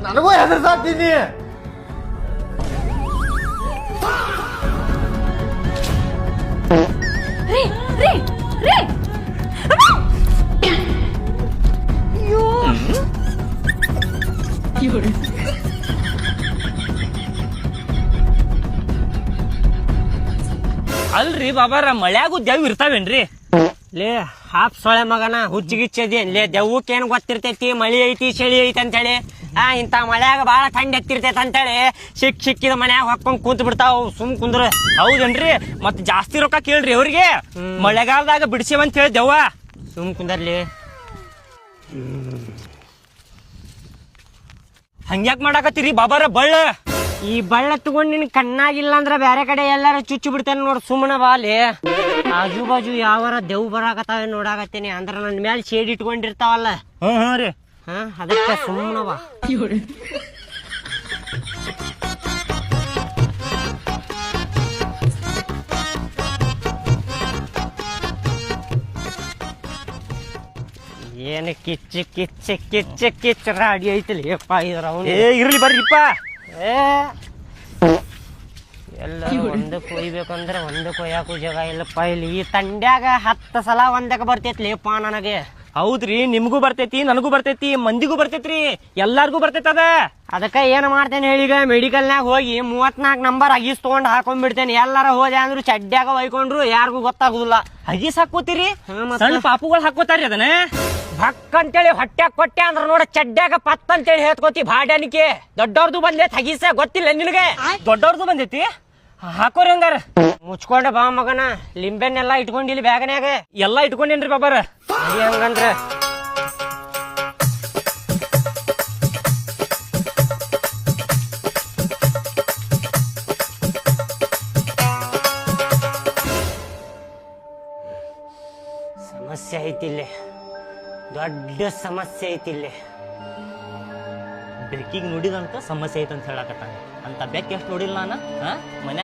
ನನಗೂ ಹೆದರ್ಸಾತೀನಿ. ಅಲ್ರಿ ಬಾಬಾರ ಮಳ್ಯಾಗೂ ದೆವ್ ಇರ್ತಾವೇನ್ರಿ? ಲೇ ಹಾಪ್ ಸೊಳೆ ಮಗನ ಹುಚ್ಚಿಗಿಚ್ಚದೇನ್ ಲೇ ದೆವ್ವಕ್ಕೇನು ಗೊತ್ತಿರ್ತೈತಿ ಮಳಿ ಐತಿ ಚಳಿ ಐತಿ ಅಂತೇಳಿ. ಇಂಥ ಮಳ್ಯಾಗ ಬಾಳ ಥಂಡಿ ಹತ್ತಿರ್ತೈತಿ ಅಂತೇಳಿ ಸಿಕ್ಕಿದ ಮನ್ಯಾಗ ಹೊಕ್ಕೊಂಡ್ ಕೂತ್ ಬಿಡ್ತಾವ. ಸುಮ್ ಕುಂದ್ರ. ಹೌದೇನ್ರಿ? ಮತ್ ಜಾಸ್ತಿ ರೊಕ್ಕ ಕೇಳ್ರಿ ಅವ್ರಿಗೆ. ಮಳೆಗಾಲದಾಗ ಬಿಡಿಸೇವಂತ ಹೇಳಿ ದೆವ್ವ. ಸುಮ್ ಕುಂದರ್ಲಿ. ಹಂಗ್ಯಾಕ್ ಮಾಡಾಕತ್ತೀರಿ ಬಾಬಾರ ಬಳ್ಳ? ಈ ಬಳ್ಳ ತಗೊಂಡ್ ನಿನ್ ಕಣ್ಣಾಗಿಲ್ಲ ಅಂದ್ರ ಬ್ಯಾರೆ ಕಡೆ ಎಲ್ಲಾರ ಚುಚ್ಚು ಬಿಡ್ತೇನೆ ನೋಡ್. ಸುಮ್ಮನ ಬಾಲಿ. ಆಜು ಬಾಜು ಯಾವಾರ ದೆವ್ ಬರಾಕತ್ತಾವ ನೋಡಾಕತ್ತೇನಿ. ಅಂದ್ರ ನನ್ ಮ್ಯಾಲ ಶೇಡ್ ಇಟ್ಕೊಂಡಿರ್ತಾವಲ್ಲ. ಹ್ಮ್ ರೀ. ಅದಕ್ಕೆ ಸುಮ್ಮನ ಬಾ. ಏನು ಕಿಚ್ಚ ಕಿಚ್ಚ ಕಿಚ್ಚ ಕಿಚ್ಚ ರಾಡಿ ಐತಿಲಿ ಅಪ್ಪ ಇದ್ರ ಅವನು. ಇರ್ಲಿ ಬರ್ರಿಪ್ಪ. ಎಲ್ಲರೂ ಒಂದಕ್ಕೆ ಒಯ್ಬೇಕಂದ್ರೆ ಒಂದಕ್ಕೆ ಒಯ್ಯಾಕು ಜಾಗ ಇಲ್ಲಪ್ಪ ಇಲ್ಲಿ. ಈ ತಂಡ್ಯಾಗ 10 ಸಲ ಒಂದಕ್ಕೆ ಬರ್ತೈತ್ಲಿಪ್ಪ ನನಗೆ. ಹೌದ್ರಿ, ನಿಮ್ಗೂ ಬರ್ತೈತಿ, ನನಗೂ ಬರ್ತೈತಿ, ಮಂದಿಗೂ ಬರ್ತೈತ್ರಿ, ಎಲ್ಲಾರ್ಗೂ ಬರ್ತೈತದ. ಅದಕ್ಕೆ ಏನ್ ಮಾಡ್ತೇನೆ ಹೇಳೀಗ, ಮೆಡಿಕಲ್ನಾಗ ಹೋಗಿ 34 ನಂಬರ್ ಅಗೀಸ್ ತಗೊಂಡ್ ಹಾಕೊಂಡ್ಬಿಡ್ತೇನೆ. ಎಲ್ಲಾರ ಹೋದೆ ಅಂದ್ರು ಚಡ್ಡ್ಯಾಗ ಒಯ್ಕೊಂಡ್ರು ಯಾರಿಗೂ ಗೊತ್ತಾಗುದಿಲ್ಲ. ಹಗೀಸ್ ಹಾಕೋತೀರಿ? ಸಣ್ಣ ಪಾಪುಗಳು ಹಾಕೋತಾರಿ ಅದನ್ನ. ಭಕ್ ಅಂತೇಳಿ ಹೊಟ್ಯಾಗ ಕೊಟ್ಟೆ ಅಂದ್ರ ನೋಡ ಚಡ್ಡ್ಯಾಗ ಪತ್ ಅಂತೇಳಿ ಹೇಳ್ಕೋತಿ ಭಾಡ್ಯಾನಿಕೆ. ದೊಡ್ಡವ್ರದು ಬಂದೆ ಹಗೀಸ ಗೊತ್ತಿಲ್ಲ ನಿನಗೆ? ದೊಡ್ಡವ್ರದ್ದು ಬಂದೈತಿ, ಹಾಕೋರಿ ಹಂಗಾರ. ಮುಚ್ಕೊಂಡ ಬಾ ಮಗನ. ಲಿಂಬೆನ್ನೆಲ್ಲಾ ಇಟ್ಕೊಂಡಿಲ್ಲಿ ಬ್ಯಾಗನ್ಯಾಗ. ಎಲ್ಲಾ ಇಟ್ಕೊಂಡೇನ್ರಿ ಬಾಬಾರ. ಹಂಗಂದ್ರ ಸಮಸ್ಯೆ ಐತಿಲ್ಲಿ, ದೊಡ್ಡ ಸಮಸ್ಯೆ ಐತಿಲ್ಲಿ. ಬೆಕ್ಕಿಗೆ ನೋಡಿದಂತ ಸಮಸ್ಯೆ ಐತಂತ ಹೇಳಕತ್ತಾನೆ. ಅಂತ ಬೆಕ್ಕ ಎಷ್ಟು ನೋಡಿಲ್ಲ ನಾನು. ಮನೆ